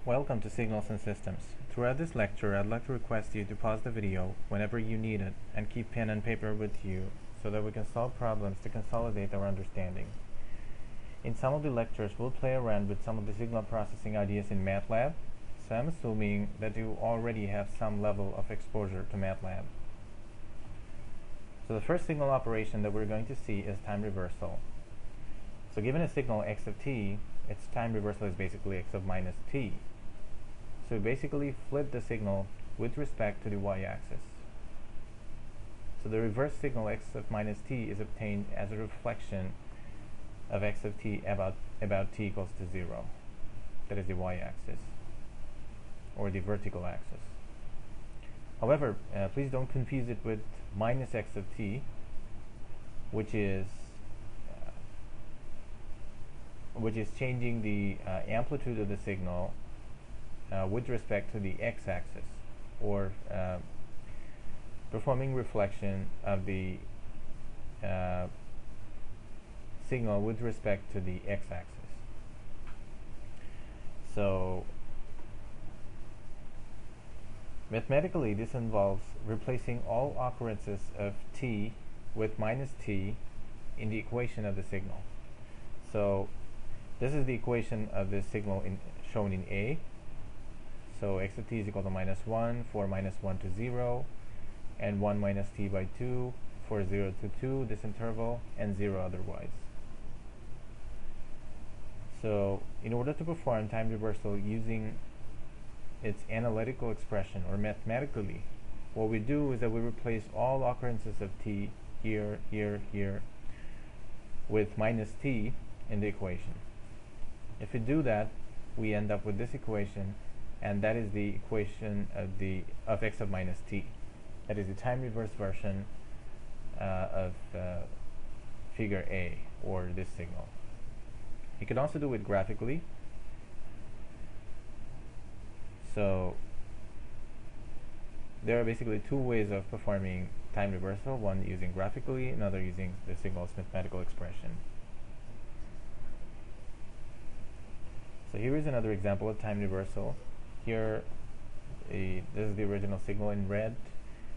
Welcome to Signals and Systems. Throughout this lecture, I'd like to request you to pause the video whenever you need it and keep pen and paper with you so that we can solve problems to consolidate our understanding. In some of the lectures, we'll play around with some of the signal processing ideas in MATLAB, so I'm assuming that you already have some level of exposure to MATLAB. So the first signal operation that we're going to see is time reversal. So given a signal x of t, its time reversal is basically x of minus t. So we basically flip the signal with respect to the y-axis. So the reverse signal x of minus t is obtained as a reflection of x of t about t equals to 0. That is the y-axis, or the vertical axis. However, please don't confuse it with minus x of t, which is changing the amplitude of the signal with respect to the x-axis, or performing reflection of the signal with respect to the x-axis. So mathematically, this involves replacing all occurrences of t with minus t in the equation of the signal. So this is the equation of the signal shown in A. So x of t is equal to minus 1 for minus 1 to 0, and 1 minus t by 2 for 0 to 2, this interval, and 0 otherwise. So in order to perform time reversal using its analytical expression, or mathematically, what we do is that we replace all occurrences of t here, here, here with minus t in the equation. If we do that, we end up with this equation, and that is the equation of x of minus t. That is the time reverse version of figure A, or this signal. You can also do it graphically. So there are basically two ways of performing time reversal, one using graphically, another using the signal's mathematical expression. So here is another example of time reversal. Here, this is the original signal in red,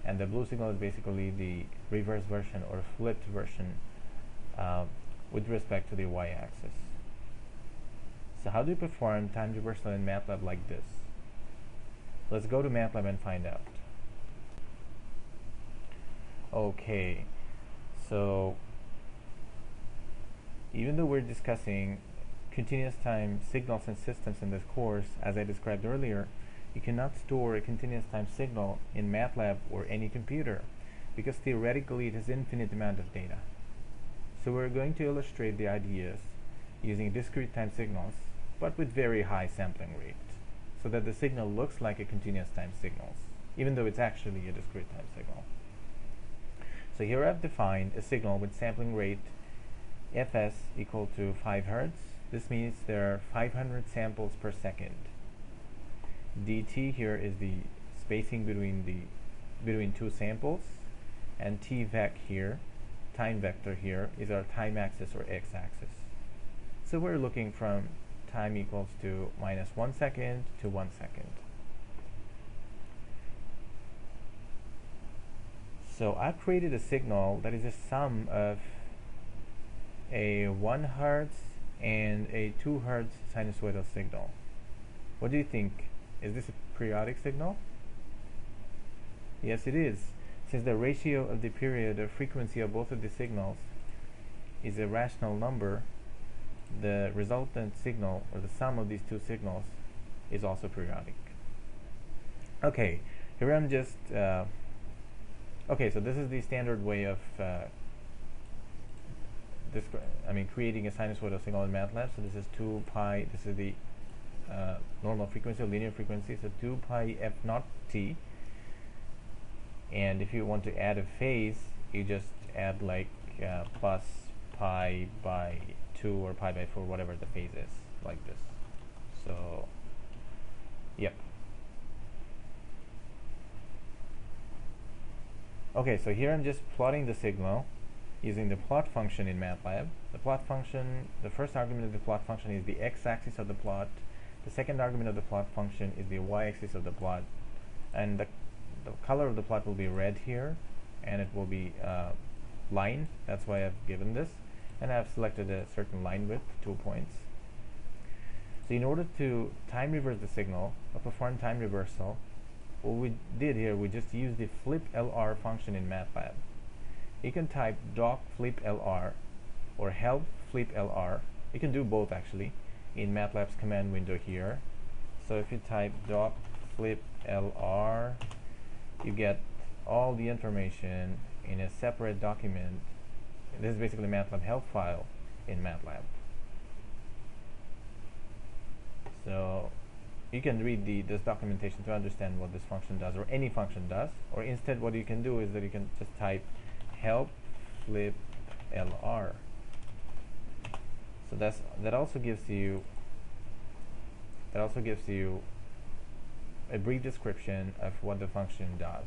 and the blue signal is basically the reverse version, or flipped version, with respect to the y-axis. So how do you perform time reversal in MATLAB like this? Let's go to MATLAB and find out. Okay, so even though we're discussing continuous time signals and systems in this course, as I described earlier, you cannot store a continuous time signal in MATLAB or any computer, because theoretically it has infinite amount of data. So we're going to illustrate the ideas using discrete time signals, but with very high sampling rate, so that the signal looks like a continuous time signal, even though it's actually a discrete time signal. So here I've defined a signal with sampling rate fs equal to 5 Hertz. This means there are 500 samples per second. dt here is the spacing between two samples, and t vec here, time vector here, is our time axis or x-axis. So we're looking from time equals to minus 1 second to 1 second. So I've created a signal that is a sum of a 1 Hertz and a 2 Hertz sinusoidal signal. What do you think? Is this a periodic signal? Yes, it is. Since the ratio of the period of frequency of both of the signals is a rational number, the resultant signal, or the sum of these two signals, is also periodic. Okay, here I'm just okay, so this is the standard way of creating a sinusoidal signal in MATLAB. So this is 2 pi, this is the normal frequency, or linear frequency, so 2 pi f naught t. And if you want to add a phase, you just add like plus pi by 2 or pi by 4, whatever the phase is, like this. So, yep. Okay, so here I'm just plotting the signal using the plot function in MATLAB. The plot function, the first argument of the plot function is the x-axis of the plot, The second argument of the plot function is the y-axis of the plot, and the color of the plot will be red here, and it will be line. That's why I've given this, and I've selected a certain line width, 2 points. So in order to time reverse the signal or perform time reversal, what we did here, we just used the flip LR function in MATLAB. You can type doc flip LR or help flip LR. You can do both actually in MATLAB's command window here. So if you type doc flip LR, you get all the information in a separate document. This is basically a MATLAB help file in MATLAB. So you can read this documentation to understand what this function does, or any function does. Or instead, what you can do is that you can just type help flip LR. So that also gives you a brief description of what the function does.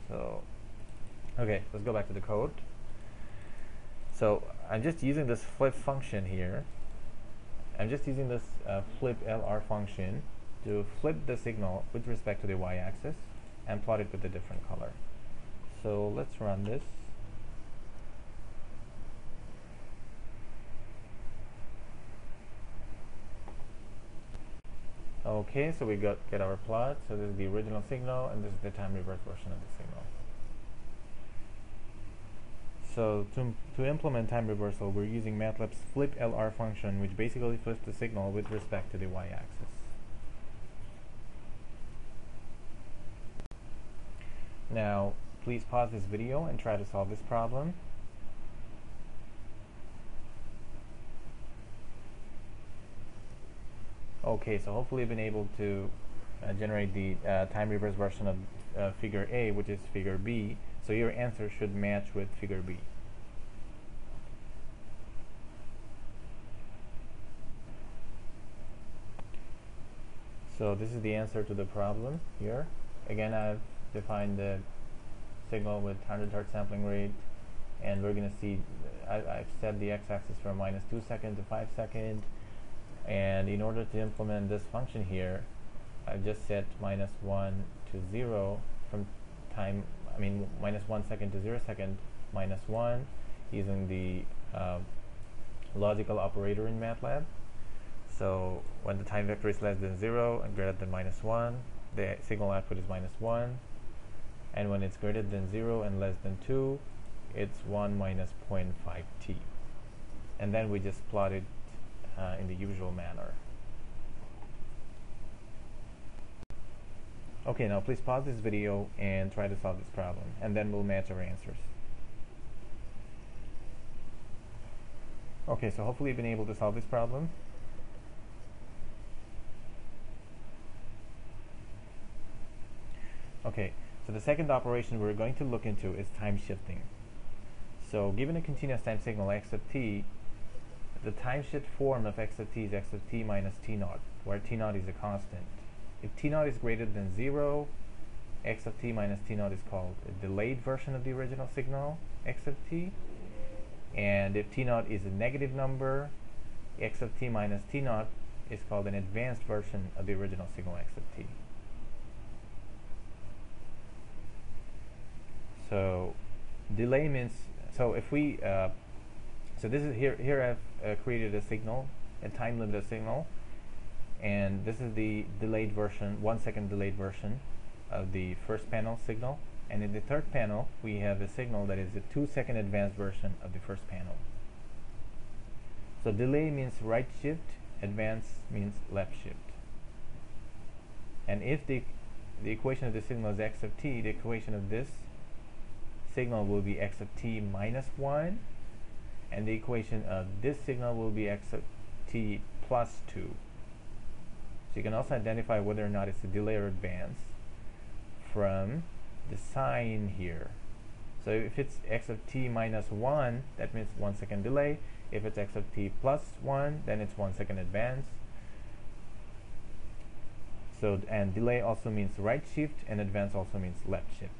So okay, let's go back to the code. So I'm just using this flip function here. I'm just using this flip LR function to flip the signal with respect to the y-axis and plot it with a different color. So let's run this. Okay, so we get our plot. So this is the original signal, and this is the time reverse version of the signal. So to implement time reversal, we're using MATLAB's flip LR function, which basically flips the signal with respect to the y-axis. Now, please pause this video and try to solve this problem. Okay, so hopefully you've been able to generate the time reverse version of figure A, which is figure B. So your answer should match with figure B. So this is the answer to the problem here. Again, I've defined the signal with 100 Hz sampling rate, and we're going to see I've set the x-axis from -2 seconds to 5 seconds, and in order to implement this function here, I've just set -1 to 0 from time, -1 second to 0 second, -1, using the logical operator in MATLAB. So when the time vector is less than 0 and greater than -1, the signal output is -1, and when it's greater than 0 and less than 2, it's 1 minus 0.5t. And then we just plot it in the usual manner. Okay, now please pause this video and try to solve this problem, and then we'll match our answers. Okay, so hopefully you've been able to solve this problem. Okay, so the second operation we're going to look into is time shifting. So given a continuous time signal x of t, the time shift form of x of t is x of t minus t naught, where t naught is a constant. If t naught is greater than 0, x of t minus t naught is called a delayed version of the original signal, x of t. And if t naught is a negative number, x of t minus t naught is called an advanced version of the original signal, x of t. So delay means, so if we, so this is here I've created a signal, a time limited signal, and this is the delayed version, 1 second delayed version of the first panel signal. And in the third panel, we have a signal that is a 2 second advanced version of the first panel. So delay means right shift, advance means left shift. And if the equation of the signal is x of t, the equation of this signal will be x of t minus 1, and the equation of this signal will be x of t plus 2. So you can also identify whether or not it's a delay or advance from the sign here. So if it's x of t minus 1, that means 1 second delay. If it's x of t plus 1, then it's 1 second advance. So, and delay also means right shift, and advance also means left shift.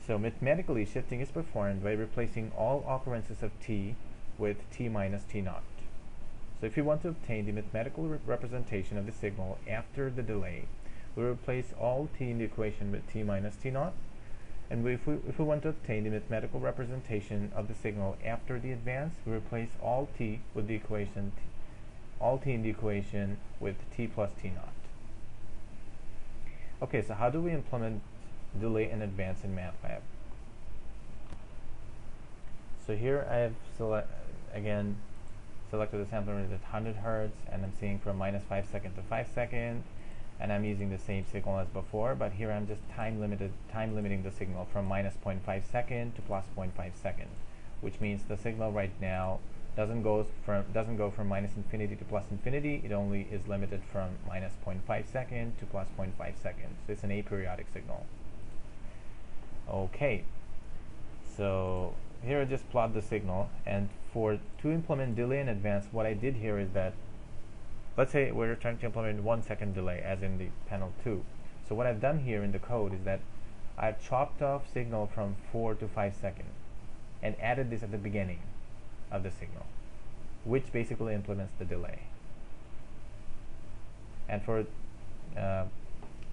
So mathematically, shifting is performed by replacing all occurrences of t with t minus t naught. So if you want to obtain the mathematical representation of the signal after the delay, we replace all t in the equation with t minus t naught. And if we want to obtain the mathematical representation of the signal after the advance, we replace all t with the equation all t in the equation with t plus t naught. Okay, so how do we implement delay and advance in MATLAB? So here I have selected the sampling rate at 100 Hertz, and I'm seeing from minus 5 seconds to 5 seconds, and I'm using the same signal as before, but here I'm just time limiting the signal from minus 0.5 second to plus 0.5 second, which means the signal right now doesn't go from minus infinity to plus infinity. It only is limited from minus 0.5 second to plus 0.5 seconds. So it's an aperiodic signal. Okay, so here I just plot the signal, and to implement delay in advance, what I did here is that, let's say we're trying to implement 1 second delay as in the panel 2. So what I've done here in the code is that I've chopped off signal from 4 to 5 seconds and added this at the beginning of the signal, which basically implements the delay. And so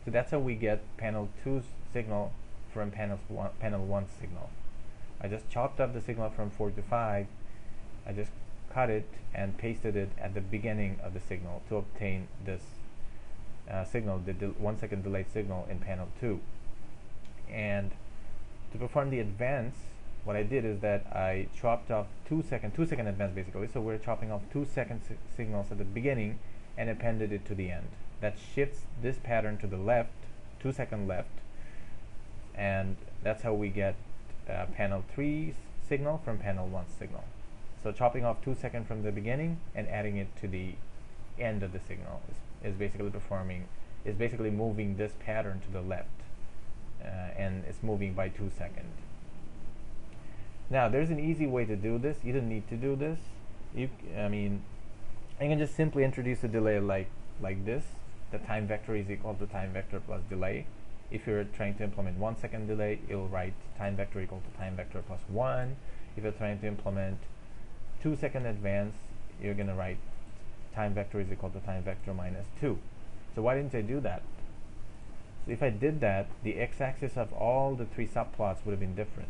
that's how we get panel 2's signal from panel 1's signal. I just chopped up the signal from 4 to 5. I just cut it and pasted it at the beginning of the signal to obtain this signal, the 1 second delayed signal in panel 2. And to perform the advance, what I did is that I chopped off 2 second advance basically. So we're chopping off 2 second signals at the beginning and appended it to the end. That shifts this pattern to the left, 2 second left, and that's how we get panel 3's signal from panel 1's signal. So chopping off 2 seconds from the beginning and adding it to the end of the signal is basically moving this pattern to the left, and it's moving by 2 seconds. Now there's an easy way to do this. You don't need to do this. You can just simply introduce a delay like this. The time vector is equal to time vector plus delay. If you're trying to implement 1 second delay, you'll write time vector equal to time vector plus 1. If you're trying to implement 2 second advance, you're going to write time vector is equal to time vector minus 2. So why didn't I do that? So if I did that, the x-axis of all the 3 subplots would have been different.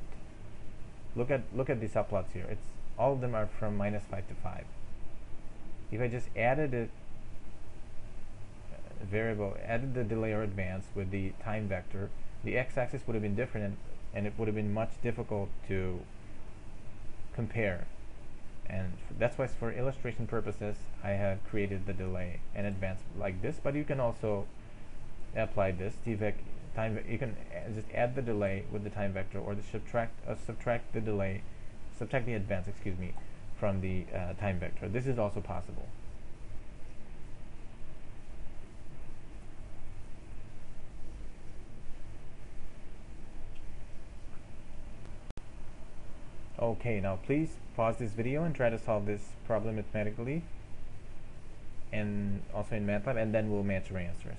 Look at the subplots here. All of them are from minus 5 to 5. If I just added a variable, added the delay or advance with the time vector, the x-axis would have been different, and it would have been much difficult to compare. And that's why, for illustration purposes, I have created the delay and advance like this. But you can also apply this you can just add the delay with the time vector, or subtract the advance, from the time vector. This is also possible. Okay, now please pause this video and try to solve this problem mathematically, and also in MATLAB, and then we'll match your answers.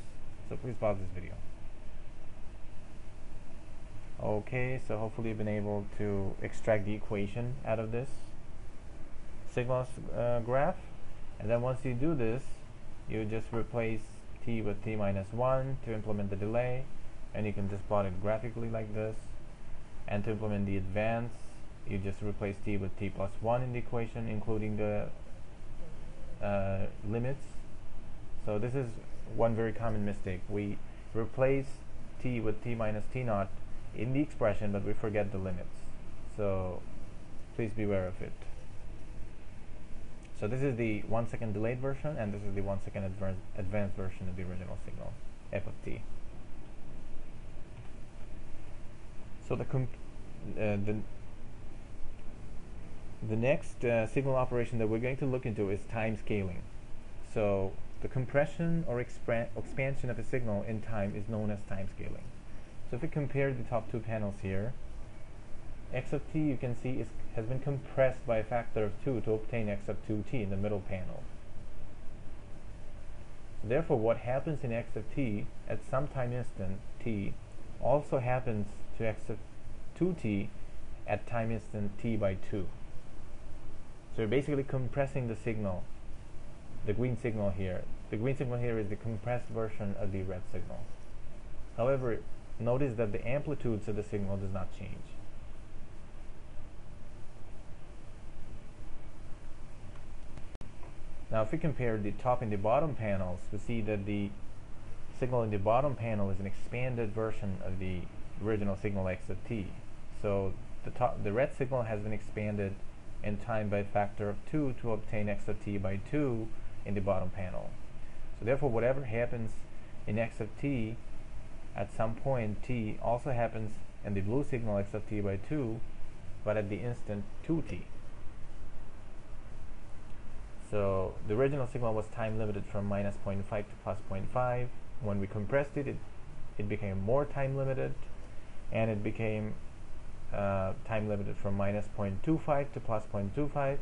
So please pause this video. Okay, so hopefully you've been able to extract the equation out of this signal graph, and then once you do this, you just replace t with t minus 1 to implement the delay, and you can just plot it graphically like this. And to implement the advance, you just replace t with t plus 1 in the equation, including the limits. So this is one very common mistake. We replace t with t minus t naught in the expression, but we forget the limits. So please beware of it. So this is the 1 second delayed version, and this is the 1 second advanced version of the original signal, f of t. So the next signal operation that we're going to look into is time scaling. So the compression or expansion of a signal in time is known as time scaling. So if we compare the top 2 panels here, x of t, you can see, has been compressed by a factor of 2 to obtain x of 2t in the middle panel. Therefore, what happens in x of t at some time instant t also happens to x of 2t at time instant t by 2. So you're basically compressing the signal, the green signal here. The green signal here is the compressed version of the red signal. However, notice that the amplitudes of the signal does not change. Now if we compare the top and the bottom panels, we see that the signal in the bottom panel is an expanded version of the original signal x of t. So the red signal has been expanded in time by a factor of 2 to obtain x of t by 2 in the bottom panel. So therefore whatever happens in x of t at some point t also happens in the blue signal x of t by 2, but at the instant 2t. So the original signal was time limited from minus 0.5 to plus 0.5. When we compressed it, it became more time limited, and it became time limited from minus 0.25 to plus 0.25.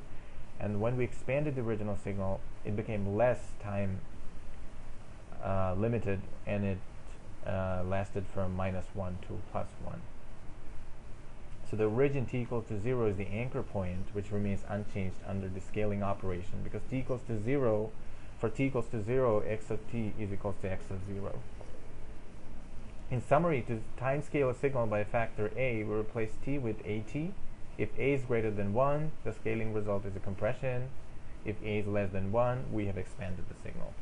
And when we expanded the original signal, it became less time limited, and it lasted from minus 1 to plus 1. So the origin t equals to 0 is the anchor point, which remains unchanged under the scaling operation, because t equals to 0, for t equals to 0, x of t is equals to x of 0. In summary, to time scale a signal by a factor a, we replace t with at. If a is greater than 1, the scaling result is a compression. If a is less than 1, we have expanded the signal.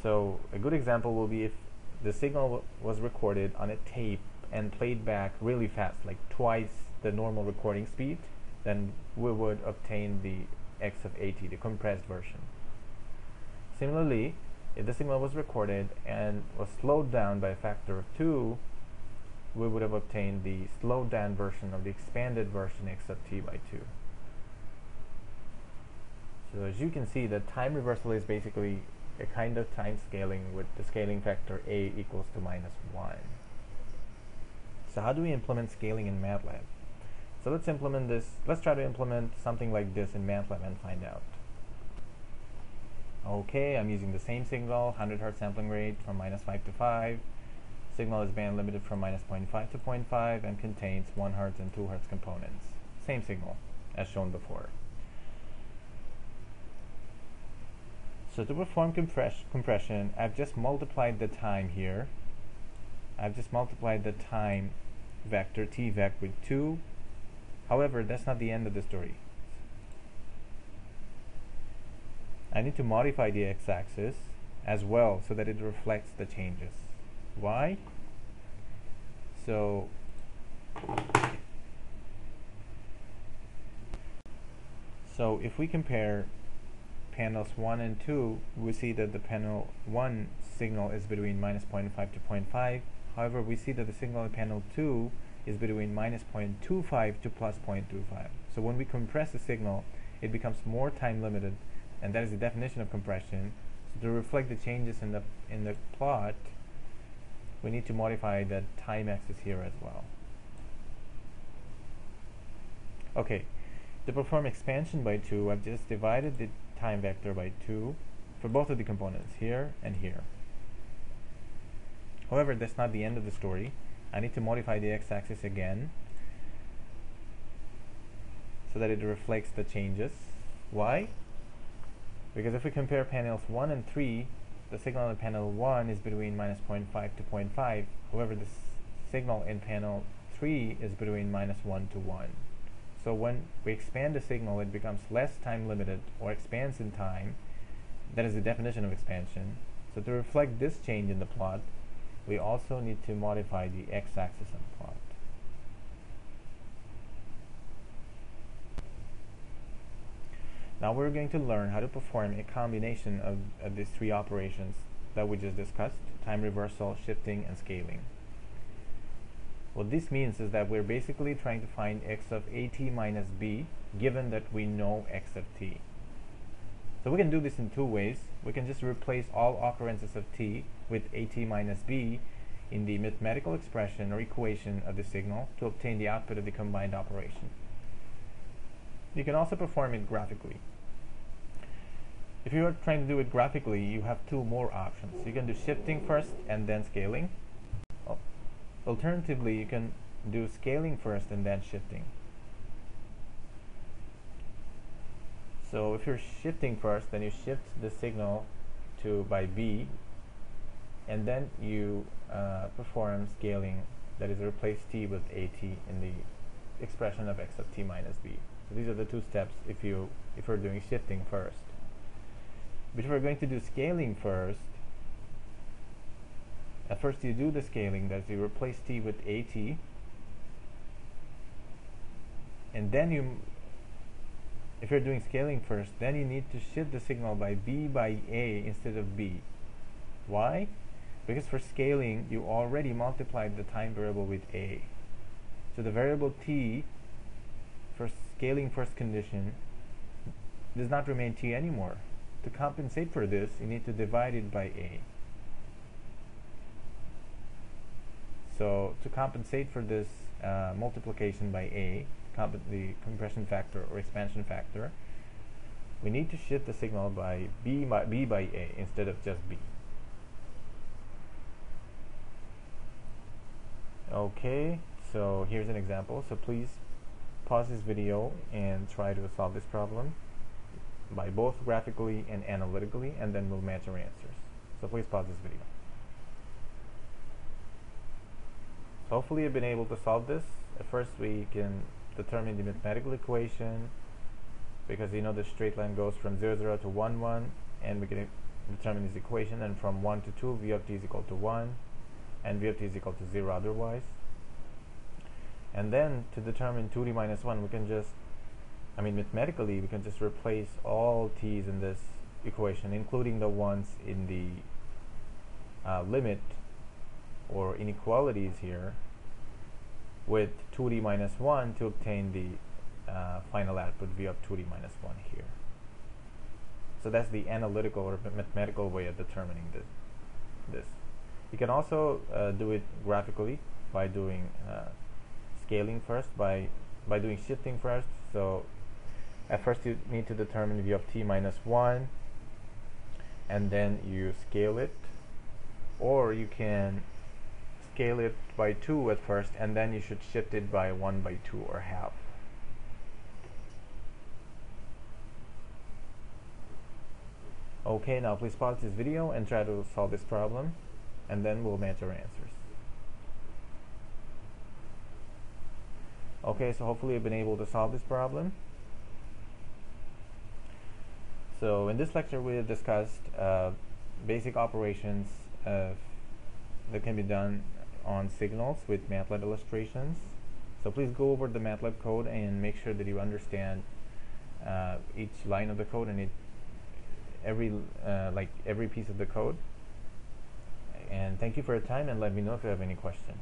So a good example will be if the signal was recorded on a tape and played back really fast, like twice the normal recording speed, then we would obtain the x of at, the compressed version. Similarly, if the signal was recorded and was slowed down by a factor of 2, we would have obtained the slowed down version of the expanded version x of t by 2. So as you can see, the time reversal is basically a kind of time scaling with the scaling factor a equals to minus 1. So how do we implement scaling in MATLAB? So let's implement this. Let's try to implement something like this in MATLAB and find out. Okay, I'm using the same signal, 100 Hz sampling rate from minus 5 to 5. Signal is band limited from minus 0.5 to 0.5 and contains 1 Hz and 2 Hz components. Same signal as shown before. So to perform compression, I've just multiplied the time here. I've just multiplied the time vector t vec with 2. However, that's not the end of the story. I need to modify the x-axis as well so that it reflects the changes. Why? So if we compare panels 1 and 2, we see that the panel 1 signal is between minus 0.5 to 0.5. However, we see that the signal in panel 2 is between minus 0.25 to plus 0.25. So when we compress the signal, it becomes more time limited, and that is the definition of compression. So to reflect the changes in the plot, we need to modify the time axis here as well. Okay, to perform expansion by 2, I've just divided the time vector by 2 for both of the components, here and here. However, that's not the end of the story. I need to modify the x-axis again so that it reflects the changes. Why? Because if we compare panels 1 and 3, the signal in panel 1 is between minus 0.5 to 0.5. However, the signal in panel 3 is between minus 1 to 1. So when we expand the signal, it becomes less time limited or expands in time. That is the definition of expansion. So to reflect this change in the plot, we also need to modify the x-axis on the plot. Now we're going to learn how to perform a combination of these three operations that we just discussed: time reversal, shifting, and scaling. What this means is that we're basically trying to find x of at minus b, given that we know x of t. So we can do this in two ways. We can just replace all occurrences of t with at minus b in the mathematical expression or equation of the signal to obtain the output of the combined operation. You can also perform it graphically. If you are trying to do it graphically, you have two more options. You can do shifting first and then scaling. Alternatively, you can do scaling first and then shifting. So if you're shifting first, then you shift the signal to by B, and then you perform scaling, that is replace t with at in the expression of x of t minus b. So these are the two steps if you're doing shifting first. But if we're going to do scaling first, at first you do the scaling, that is you replace t with at, and then if you're doing scaling first, then you need to shift the signal by b by a instead of b. Why? Because for scaling, you already multiplied the time variable with a. So the variable t for scaling first condition does not remain t anymore. To compensate for this, you need to divide it by a. So to compensate for this multiplication by a, the compression factor or expansion factor, we need to shift the signal by b by a instead of just b. Okay, so here's an example. So please pause this video and try to solve this problem by both graphically and analytically, and then we'll match our answers. So please pause this video. So hopefully you've been able to solve this. At first we can determine the mathematical equation, because you know the straight line goes from 0, 0 to 1, 1, and we can determine this equation, and from 1 to 2 v of t is equal to 1 and v of t is equal to 0 otherwise. And then to determine 2t minus 1, we can just, mathematically we can just replace all t's in this equation, including the ones in the limit or inequalities here, with 2t minus 1 to obtain the final output v of 2t minus 1 here. So that's the analytical or mathematical way of determining this. You can also do it graphically by doing scaling first, by doing shifting first. So at first you need to determine v of t minus 1, and then you scale it, or you can scale it by 2 at first, and then you should shift it by 1 by 2 or half. Okay, now please pause this video and try to solve this problem, and then we'll match our answers. Okay, so hopefully you've been able to solve this problem. So in this lecture we have discussed basic operations that can be done on signals with MATLAB illustrations. So please go over the MATLAB code and make sure that you understand each line of the code and every piece of the code. And thank you for your time, and let me know if you have any questions.